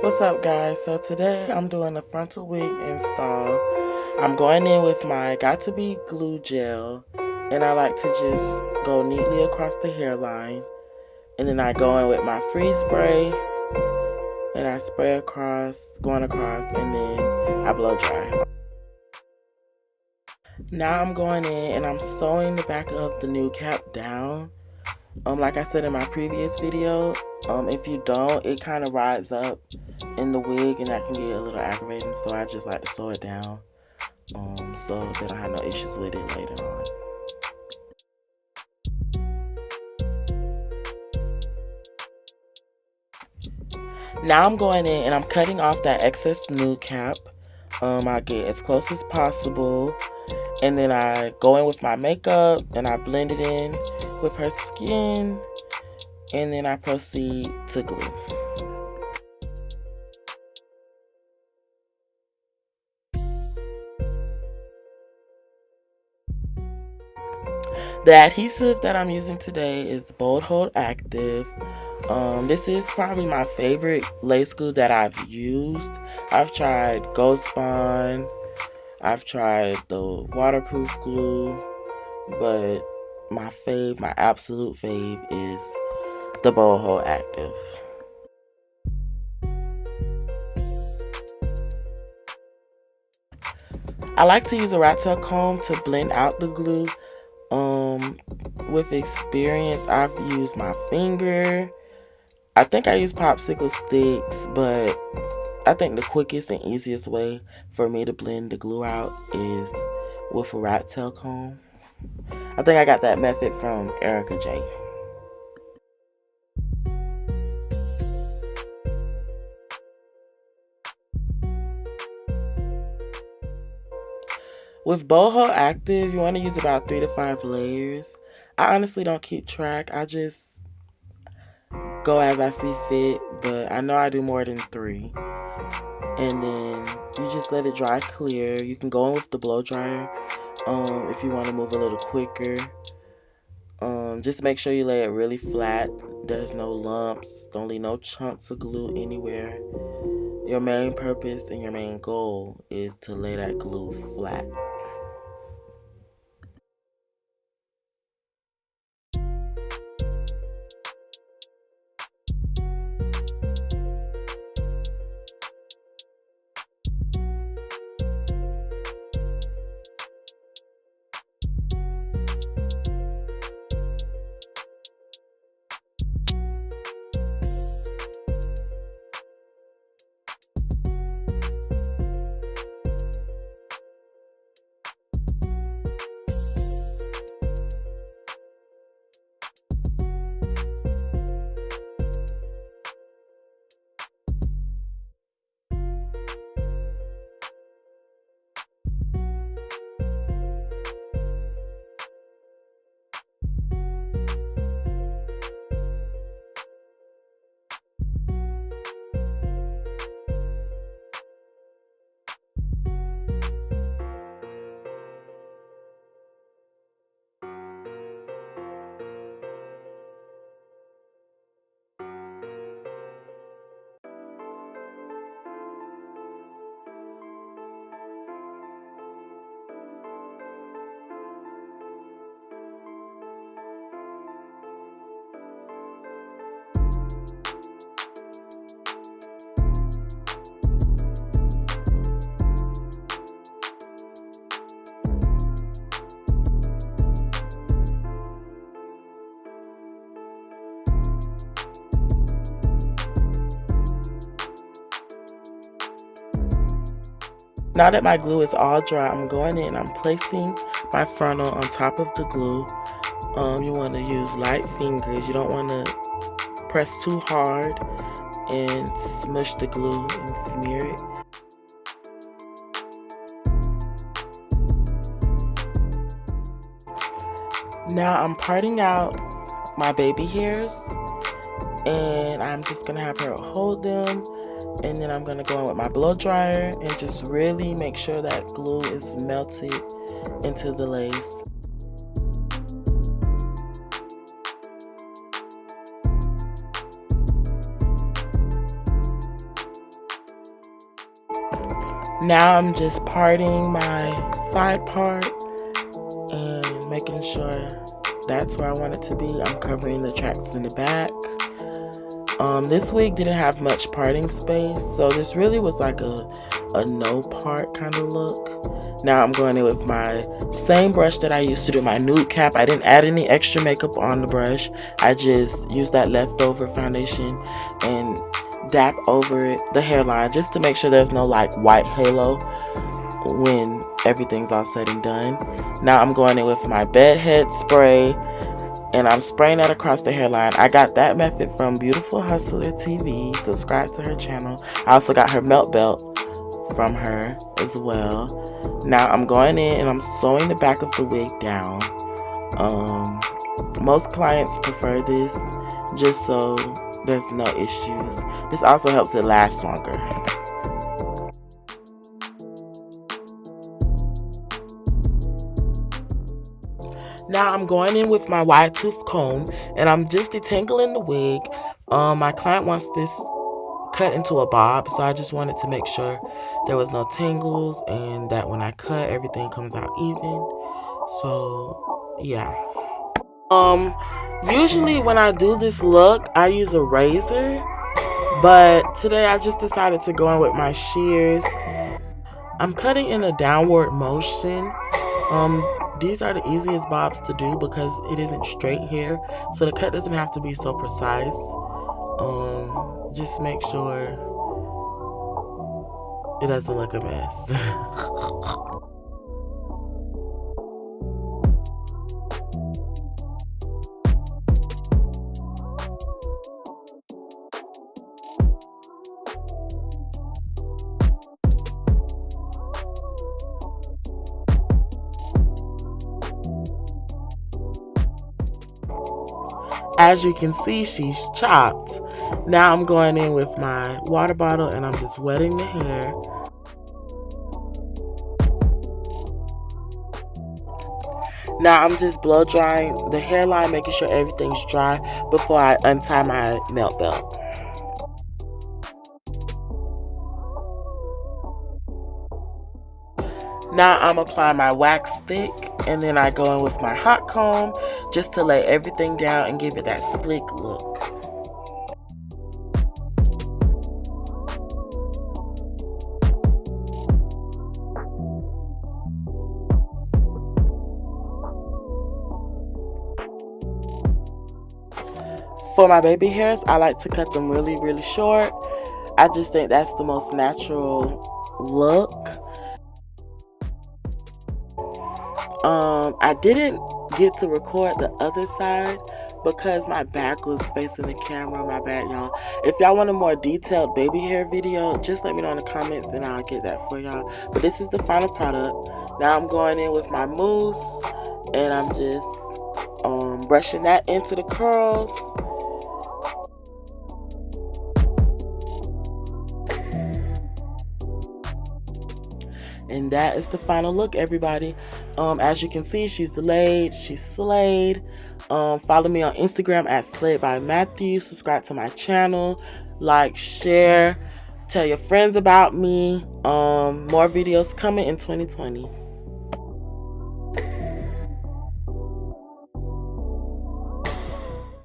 What's up, guys? So today I'm doing a frontal wig install. I'm going in with my Got To Be glue gel, and I like to just go neatly across the hairline, and then I go in with my freeze spray, and I spray across, going across, and then I blow dry. Now I'm going in and I'm sewing the back of the new cap down. Like I said in my previous video, if you don't, it kind of rides up in the wig and that can get a little aggravating, so I just like to sew it down so that I have no issues with it later on. Now I'm going in and I'm cutting off that excess new cap. I get as close as possible, and then I go in with my makeup and I blend it in with her skin, and then I proceed to glue. The adhesive that I'm using today is Bold Hold Active. This is probably my favorite lace glue that I've used. I've tried Ghost Bond, I've tried the waterproof glue, but my absolute fave is the Bold Hold Active. I like to use a rat tail comb to blend out the glue. With experience, I've used my finger. I think I use popsicle sticks, but I think the quickest and easiest way for me to blend the glue out is with a rat tail comb. I think I got that method from Erica J. With Boho Active, you want to use about 3 to 5 layers. I honestly don't keep track. I just go as I see fit, but I know I do more than 3. And then you just let it dry clear. You can go in with the blow dryer if you want to move a little quicker. Just make sure you lay it really flat. There's no lumps. Don't leave no chunks of glue anywhere. Your main purpose and your main goal is to lay that glue flat. Now that my glue is all dry, I'm going in and I'm placing my frontal on top of the glue. You want to use light fingers. You don't want to press too hard and smush the glue and smear it. Now I'm parting out my baby hairs, and I'm just going to have her hold them, and then I'm going to go in with my blow dryer and just really make sure that glue is melted into the lace. Now I'm just parting my side part and making sure that's where I want it to be. I'm covering the tracks in the back. This wig didn't have much parting space, so this really was like a no part kind of look. Now I'm going in with my same brush that I used to do my nude cap. I didn't add any extra makeup on the brush. I just used that leftover foundation and dap over it, the hairline, just to make sure there's no like white halo when everything's all said and done. Now I'm going in with my bedhead spray and I'm spraying that across the hairline. I got that method from Beautiful Hustler TV. Subscribe to her channel. I also got her melt belt from her as well. Now I'm going in and I'm sewing the back of the wig down. Most clients prefer this just so there's no issues. This also helps it last longer. Now I'm going in with my wide tooth comb and I'm just detangling the wig. My client wants this cut into a bob, so I just wanted to make sure there was no tangles and that when I cut, everything comes out even. So yeah. Usually when I do this look, I use a razor, but today I just decided to go in with my shears. I'm cutting in a downward motion. These are the easiest bobs to do because it isn't straight hair, so the cut doesn't have to be so precise. Just make sure it doesn't look a mess. As you can see, she's chopped. Now I'm going in with my water bottle and I'm just wetting the hair. Now I'm just blow drying the hairline, making sure everything's dry before I untie my melt belt. Now I'm applying my wax stick and then I go in with my hot comb just to lay everything down and give it that slick look. For my baby hairs, I like to cut them really, really short. I just think that's the most natural look. I didn't get to record the other side because my back was facing the camera. My bad, y'all. If y'all want a more detailed baby hair video, just let me know in the comments and I'll get that for y'all. But this is the final product. Now I'm going in with my mousse and I'm just brushing that into the curls. And that is the final look, everybody. As you can see, she's delayed. She's slayed. Follow me on Instagram at Slayed by Matthew. Subscribe to my channel. Like, share. Tell your friends about me. More videos coming in 2020.